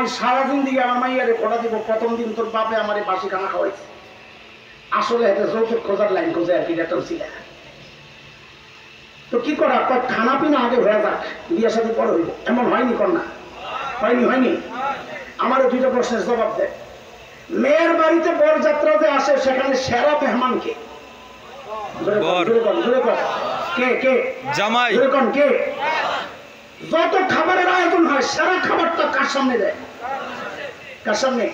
জামাই সারা জিন্দিগি আমার মাইয়ারে খোটা দিব, প্রথম দিন তোর বাপে আমার বাসি খানা খাওয়াইছে। আসলে এটা যৌতুক খোঁজার লাইন খোঁজে আর কি, একটা ছিল। তো কি করা, খানা পিনা আগে হয়ে যাক, বিয়ের সাথে পরে হইব। এমন হয়নি কন্যা? হয়নি? আমারও দুইটা প্রশ্নের জবাব দেয়। মেয়ের বাড়িতে বরযাত্রা যে আসে, সেখানে সেরা মেহমান কে? কে? জামাই। কে? যত খাবারের আয়োজন হয়, সেরা খাবারটা কার সামনে দেয়? কার সামনে?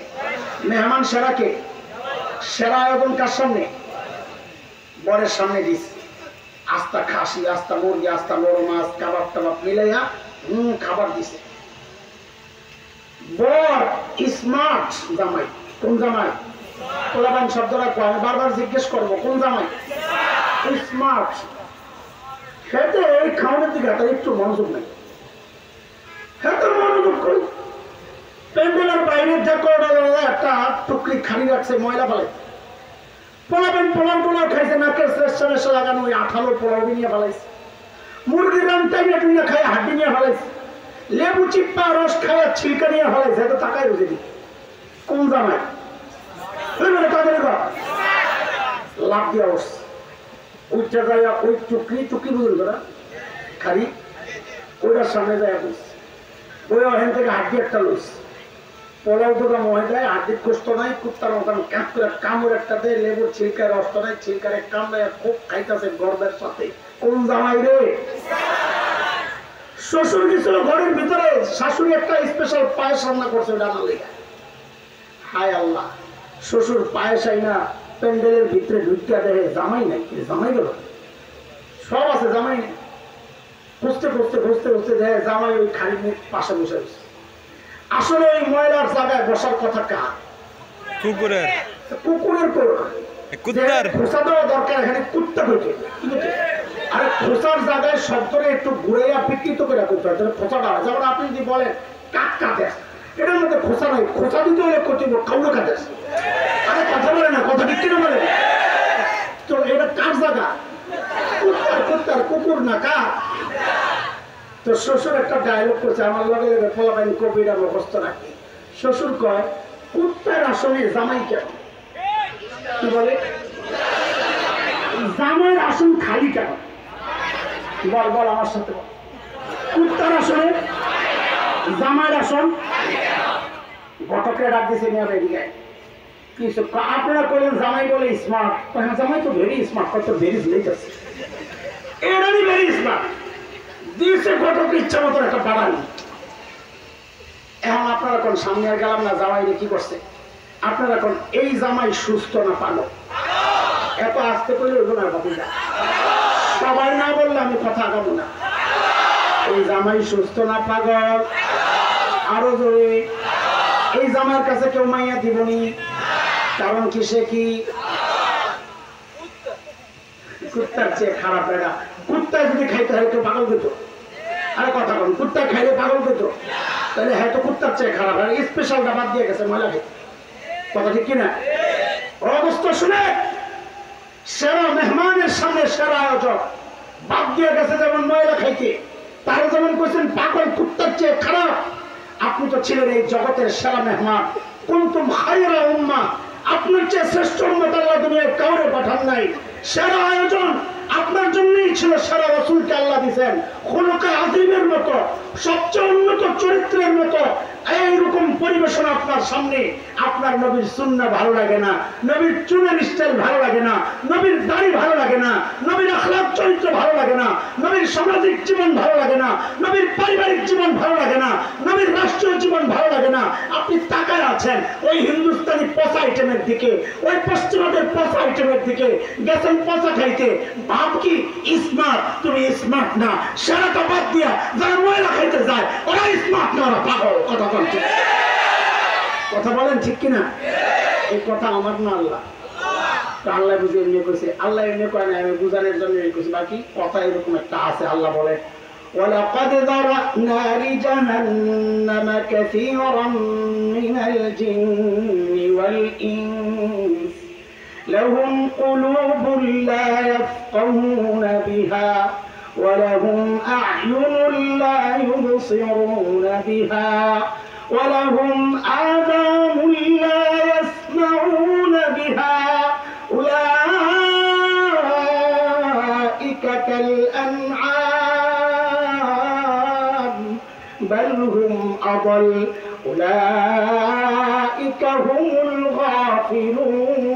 মেহমান সেরা কে? সেরা আয়োজন কার সামনে? বরের সামনে দিস। আস্তা খাসি, আস্তা মুরগি, আস্তা বড় মাছ, কাবাব টাবাব মিলাইয়া খাবার দিছে। বর স্মার্ট জামাই। কোন জামাই? পোলাপান শব্দটা কয়, বারবার জিজ্ঞেস করবো কোন জামাই? স্মার্ট। খেতে এই খাওয়ানোর দিকে তার একটু মনোযোগ নেই। খেতে মনোযোগ করি। প্যান্ডেলের বাইরে দেখো একটা টুকরি খালি রাখছে, ময়লা ফেলে। পোলাপান পোলাও খাইছে, নাকের শ্রেষ্ঠ লাগানো ওই আঠালো পোলাও নিয়ে ফেলাইছে। মুরগির রান টাইমে টুইনা খায়, হাড্ডি নিয়ে ফেলাইছে। লেবু চিপ্পা রস খাওয়া ছিলকা নিয়ে ফেলাইছে। এত টাকায় রুজে দিই। কোন জামাই? লাভ দিয়া বসছে। ওইটা যায় ওই টুকরি বুঝল তোরা খালি ওইটার সামনে যায় বসছে। ওই ওখান থেকে হাড্ডি একটা লইস, পোলাও দুটো ময়দায়, হাড্ডির কষ্ট নাই, কুত্তার মতন ক্যাপ করে কামড় একটা দেয়, লেবুর ছিলকায় রস নাই, ছিলকারে কামড়ায় খুব খাইতেছে গর্বের সাথে। কোন জামাই রে? শ্বশুর গেছিল ঘরের ভিতরে, শাশুড়ি একটা স্পেশাল পায়েস রান্না করছে রান্নার লেগে। হায় আল্লাহ, শ্বশুর পায়েস আইনা প্যান্ডেলের ভিতরে ঢুকিয়া দেয়, জামাই নাই। জামাই গেল, সব আছে, জামাই নেই। খুঁজতে দেয় জামাই ওই খালি পাশে বসে বসে। আসলে ওই ময়লার জায়গায় বসার কথা কার? কুকুরের খোসা দেওয়া দরকার, এখানে কুত্তা হয়েছে। আরে খোসার জায়গায় শব্দটা একটু ঘুরাইয়া বিকৃত করে করতে হয়, তাহলে খোসাটা হয়। যেমন আপনি যদি বলেন কাক কাঁদেস, এটার মধ্যে খোসা নাই, খোসা দিতে হলে কর্তৃপক্ষ কাউকে কাঁদেস। আরে কথা বলে না, কথা বিক্রি বলে। তো এটা কার জায়গা? কুত্তার, কুকুর না কার? তো শ্বশুর একটা ডায়লগ করছে, আমার লগে পোলাপাইন কবিরা মুখস্থ রাখি। শ্বশুর কয়, কুত্তার আসনে জামাই কেন? কি বলে? জামাইয়ের আসন খালি কেন? বল আমার সাথে বল। কুত্তার আসনে জামাইয়ের আসন। ঘটকরে ডাক দিছে, নিয়ে এদিকে কিছু। আপনারা বলেন জামাই বলে স্মার্ট। হ্যাঁ, জামাই তো ভেরি স্মার্ট, কত ভেরি লেটেস্ট, এরাই ভেরি স্মার্ট দিয়েছে। ঘটক ইচ্ছা মতো একটা বাড়ানি। এখন আপনারা কোন সামনে আর গেলাম না, জামাই কি করছে? আপনারা কোন এই জামাই সুস্থ না পাগল? এত আসতে করলে ওইগুলো আর বাকি যায়। সবাই না বললে আমি কথা আগাবো না। এই জামাই সুস্থ না পাগল? আরো জোরে। এই জামাইয়ের কাছে কেউ মাইয়া দিবনি, কারণ কি সে কি কুত্তার চেয়ে খারাপ। এটা কুত্তায় যদি খাইতে হয় কেউ পাগল দিত? আরে কথা বলুন, কুত্তা খাইলে পাগল দিত? তাহলে হয়তো কুত্তার চেয়ে খারাপ। আর স্পেশালটা বাদ দিয়ে গেছে ময়লা খেতে। কথা ঠিক কিনা? অবস্থা শুনে সেরা মেহমানের সামনে সেরা আয়োজক বাদ দিয়ে গেছে যেমন ময়লা খাইতে, তারা যেমন কইছেন পাগল কুত্তার চেয়ে খারাপ। আপনি তো ছিলেন এই জগতের সেরা মেহমান। কুনতুম খায়রা উম্মাহ, আপনার চেয়ে শ্রেষ্ঠ উম্মত আল্লাহ দুনিয়ায় কাউরে পাঠান নাই। সেরা আয়োজন আপনার জন্যই ছিল। সেরা রাসূলকে আল্লাহ দিয়েছেন খুলুকে আযীমের মতো, সবচেয়ে উন্নত চরিত্রের মতো। এইরকম পরিবেশন আপনার সামনে। আপনার নবীর সুন্নাহ ভালো লাগে না, নবীর চুলের স্টাইল ভালো লাগে না, নবীর দাড়ি ভালো লাগে না, নবীর আখলাক চরিত্র ভালো লাগে না, নবীর সামাজিক জীবন ভালো লাগে না, নবীর পারিবারিক জীবন ভালো লাগে না, নবীর রাষ্ট্রীয় জীবন ভালো লাগে না। আপনি তাকায় আছেন ওই হিন্দুস্তানি পচা আইটেমের দিকে, ওই পশ্চিমাদের পচা আইটেমের দিকে গেছেন পচা খাইতে। ভাব কি স্মার্ট? তুমি স্মার্ট না। সেরাটা বাদ দিয়া যারা ময়লা খাইতে যায় ওরা স্মার্ট না, ওরা পাগল। কথা বলেন ঠিক কিনা? এই কথা আমার না, আল্লাহ আল্লাহ বুঝে এমনি কইছে। আল্লাহ এমনি কয় না, আমি বুঝানোর জন্য কইছি। বাকি কথা এরকম একটা আছে। আল্লাহ বলে, ওয়ালাকাদ যারানা লিজাহান্নামা কাসীরাম মিনাল জিন্নি ওয়াল ইনস লাহুম কুলুবুন লা ইয়াফকাহুনা বিহা ওয়া লাহুম আ'য়ুনুন লা ইউবসিরুনা বিহা ولهم آذان لا يسمعون بها أولئك كالأنعام بل هم أضل أولئك هم الغافلون